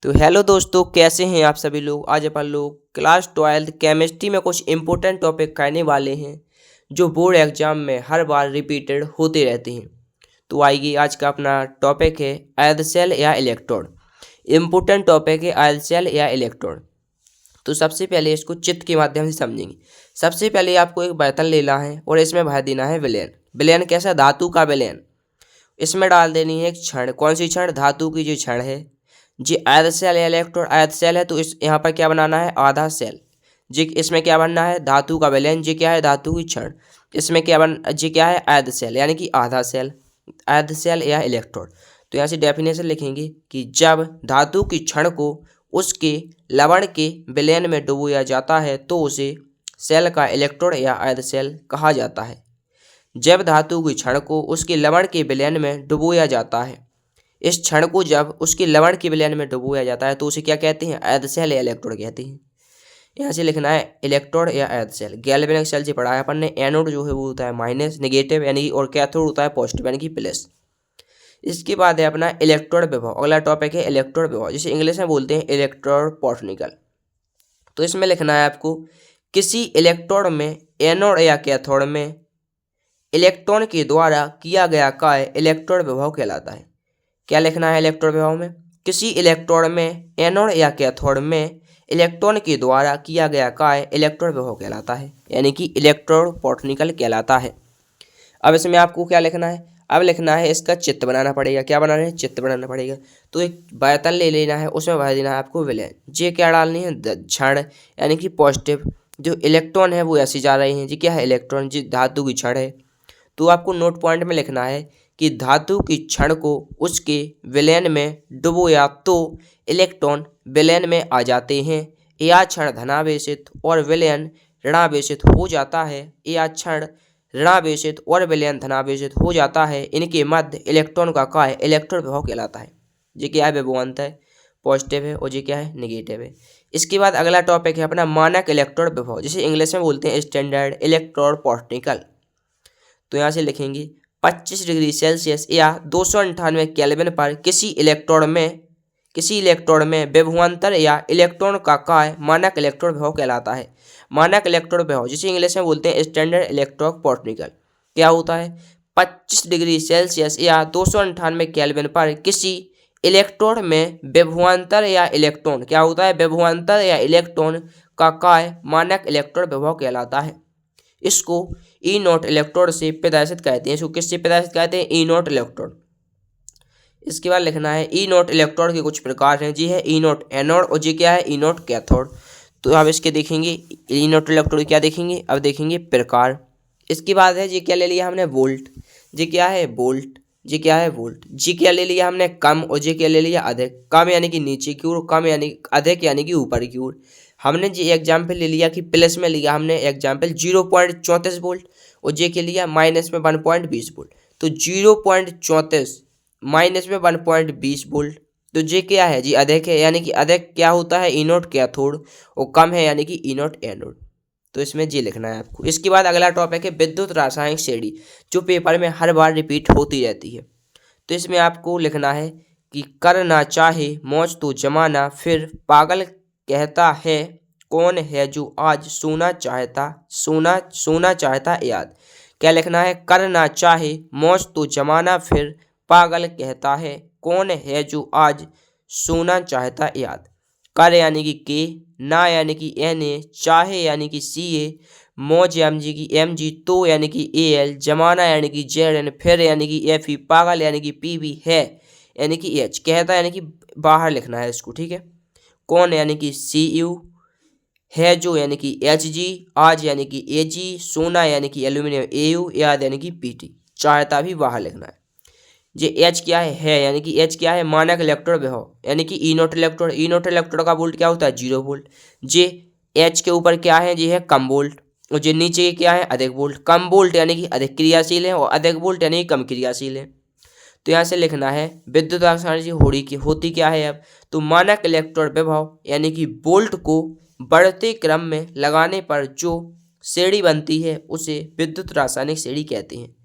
तो हेलो दोस्तों, कैसे हैं आप सभी लोग। आज अपन लोग क्लास 12 केमिस्ट्री में कुछ इम्पोर्टेंट टॉपिक करने वाले हैं जो बोर्ड एग्जाम में हर बार रिपीटेड होते रहते हैं। तो आइए, आज का अपना टॉपिक है अर्ध सेल या इलेक्ट्रोड। इम्पोर्टेंट टॉपिक है अर्ध सेल या इलेक्ट्रोड। तो सबसे पहले इसको चित्र के माध्यम से समझेंगे। सबसे पहले आपको एक बर्तन लेना है और इसमें भर देना है विलयन। विलयन कैसा? धातु का विलयन। इसमें डाल देनी है एक छड़। कौन सी छड़? धातु की जो छड़ है। जी अर्ध सेल या इलेक्ट्रोड अर्ध सेल है तो इस यहाँ पर क्या बनाना है? आधा सेल। जी इसमें क्या बनना है? धातु का विलयन। जी क्या है? धातु की छड़। इसमें क्या जी क्या है? अर्ध सेल यानी कि आधा सेल। अर्ध सेल या इलेक्ट्रोड। तो यहाँ से डेफिनेशन लिखेंगे कि जब धातु की छड़ को उसके लवण के विलयन में डुबोया जाता है तो उसे सेल का इलेक्ट्रोड या अर्ध सेल कहा जाता है। जब धातु की छड़ को उसके लवण के विलयन में डुबोया जाता है, इस क्षण को जब उसके लवण के विलयन में डुबोया जाता है तो उसे क्या कहते हैं? अर्ध सेल या इलेक्ट्रोड कहते हैं। यहाँ से लिखना है इलेक्ट्रोड या अर्ध सेल। गैल्वेनिक सेल से पढ़ा है अपन ने। एनोड जो है वो होता है माइनस नेगेटिव यानी कि, और कैथोड होता है पॉजिटिव यानी कि प्लस। इसके बाद है अपना इलेक्ट्रोड विभव। अगला टॉपिक है इलेक्ट्रोड विभव, जिसे इंग्लिश में बोलते हैं इलेक्ट्रोड पोटेंशियल। तो इसमें लिखना है आपको किसी इलेक्ट्रोड में एनोड या कैथोड में इलेक्ट्रॉन के द्वारा किया गया कार्य इलेक्ट्रोड विभव कहलाता है। क्या लिखना है इलेक्ट्रोड विभव में? किसी इलेक्ट्रोड में एनोड या कैथोड में इलेक्ट्रॉन के द्वारा किया गया कार्य इलेक्ट्रोड विभव कहलाता है, यानी कि इलेक्ट्रोड पोटेंशियल कहलाता है। अब इसमें आपको क्या लिखना है? अब लिखना है इसका चित्र बनाना पड़ेगा। क्या बनाना है? चित्र बनाना पड़ेगा। तो एक बर्तन ले लेना है, उसमें भर देना है आपको विलयन। जी क्या डालनी है? छड़ यानी कि पॉजिटिव। जो इलेक्ट्रॉन है वो ऐसे जा रहे हैं। जी क्या है? इलेक्ट्रॉन। जी धातु की छड़ है। तो आपको नोट पॉइंट में लिखना है कि धातु की छड़ को उसके विलयन में डुबोया तो इलेक्ट्रॉन विलयन में आ जाते हैं। या क्षण धनावेशित और विलयन ऋणावेशित हो जाता है। या क्षण ऋणावेशित और विलयन धनावेशित हो जाता है। इनके मध्य इलेक्ट्रॉन का कार्य इलेक्ट्रोड विभव कहलाता है। जी क्या है? विभवांतर है, पॉजिटिव है, और जी क्या है? नेगेटिव है। इसके बाद अगला टॉपिक है अपना मानक इलेक्ट्रोड विभव, जिसे इंग्लिश में बोलते हैं स्टैंडर्ड इलेक्ट्रोड पोटेंशियल। तो यहाँ से लिखेंगे 25 डिग्री सेल्सियस या 298 केल्विन पर किसी इलेक्ट्रोड में विभवांतर या इलेक्ट्रॉन का कार्य मानक इलेक्ट्रोड विभव कहलाता है। मानक इलेक्ट्रोड विभव, जिसे इंग्लिश में बोलते हैं स्टैंडर्ड इलेक्ट्रोड पोटेंशियल, क्या होता है? 25 डिग्री सेल्सियस या 298 केल्विन पर किसी इलेक्ट्रोड में विभवांतर या इलेक्ट्रॉन, क्या होता है? विभवांतर या इलेक्ट्रॉन का कार्य मानक इलेक्ट्रोड विभव कहलाता है। इसको ई नॉट इलेक्ट्रोड से प्रदर्शित करते हैं। इसको किससे प्रदर्शित करते हैं? ई नॉट इलेक्ट्रोड। इसके बाद लिखना है ई नॉट इलेक्ट्रोड के कुछ प्रकार हैं। जी है ई नॉट एनोड, और जी क्या है? ई नॉट कैथोड। तो अब इसके देखेंगे ई नॉट इलेक्ट्रोड क्या देखेंगे? अब देखेंगे प्रकार। इसके बाद है जी क्या ले लिया हमने? वोल्ट। जी क्या है? वोल्ट। जी क्या है? वोल्ट। जी क्या ले लिया हमने? कम, और जी क्या ले लिया? अधिक। कम यानी कि नीचे की ओर, कम यानी अधिक यानी कि ऊपर की ओर। हमने जी एग्जाम्पल ले लिया कि प्लस में लिया हमने एग्जाम्पल 0.34 वोल्ट, और जे के लिया माइनस में 1.20 वोल्ट। तो 0.34 माइनस में 1.20 वोल्ट। तो जे क्या है? जी अधिक है, यानी कि अधिक क्या होता है? ई नॉट कैथोड, और कम है यानी कि ई नॉट एनोड। तो इसमें जी लिखना है आपको। इसके बाद अगला टॉपिक है विद्युत रासायनिक श्रेणी, जो पेपर में हर बार रिपीट होती रहती है। तो इसमें आपको लिखना है कि करना चाहे मौज तो जमाना, फिर पागल कहता है कौन है जो आज सोना चाहता याद। क्या लिखना है? करना चाहे मौज तो जमाना, फिर पागल कहता है कौन है जो आज सोना चाहता याद। कर यानी कि के, ना यानी कि एन ए, चाहे यानी कि सी ए, मौज यानी कि एम जी, तो यानी कि ए एल, जमाना यानी कि जेड एन, फिर यानी कि एफ ई, पागल यानी कि पी बी, है यानी कि एच, कहता यानी कि बाहर लिखना है इसको। ठीक है। कौन यानी कि सी यू, है जो यानी कि एच जी, आज यानी कि ए जी, सोना यानी कि एल्यूमिनियम ए यू, याद यानी कि पी टी, चाहता भी बाहर लिखना है। जे एच क्या है? यानी कि एच क्या है? मानक इलेक्ट्रोड विभव, यानी कि E naught electrode. E naught electrode का वोल्ट क्या होता है? 0 वोल्ट। जे एच के ऊपर क्या है? जी है कम वोल्ट, और जे नीचे क्या है? अधिक वोल्ट। कम वोल्ट यानी कि अधिक क्रियाशील है, और अधिक वोल्ट यानी कि कम क्रियाशील है। तो यहाँ से लिखना है विद्युत रासायनिक होती क्या है अब? तो मानक इलेक्ट्रोड विभव यानी कि वोल्ट को बढ़ते क्रम में लगाने पर जो श्रेणी बनती है उसे विद्युत रासायनिक श्रेणी कहते हैं।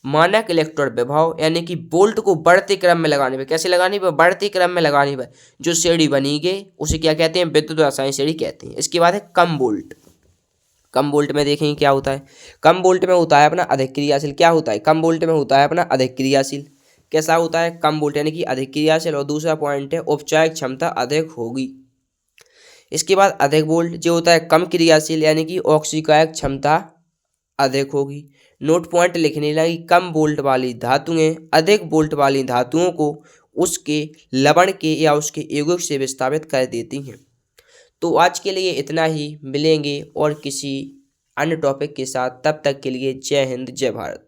मानक इलेक्ट्रोड विभव यानी कि बोल्ट को बढ़ते क्रम में लगाने पर, कैसे लगाने पर, बढ़ते क्रम में लगाने पर जो श्रेणी बनी गई उसे क्या कहते हैं, विद्युत रासायनिक श्रेणी कहते हैं। इसके बाद है कम वोल्ट। कम वोल्ट में देखेंगे क्या होता है। कम वोल्ट में होता है अपना अधिक क्रियाशील। क्या होता है, कम वोल्ट में होता है अपना अधिक क्रियाशील। कैसा होता है, कम वोल्ट यानी कि अधिक क्रियाशील। और दूसरा पॉइंट है उपचायक क्षमता अधिक होगी। इसके बाद अधिक वोल्ट जो होता है कम क्रियाशील यानी कि ऑक्सीकायक क्षमता अधिक होगी। नोट पॉइंट लिखने लगी, कम वोल्ट वाली धातुएं अधिक वोल्ट वाली धातुओं को उसके लवण के या उसके यौगिक से विस्थापित कर देती हैं। तो आज के लिए इतना ही, मिलेंगे और किसी अन्य टॉपिक के साथ। तब तक के लिए जय हिंद जय भारत।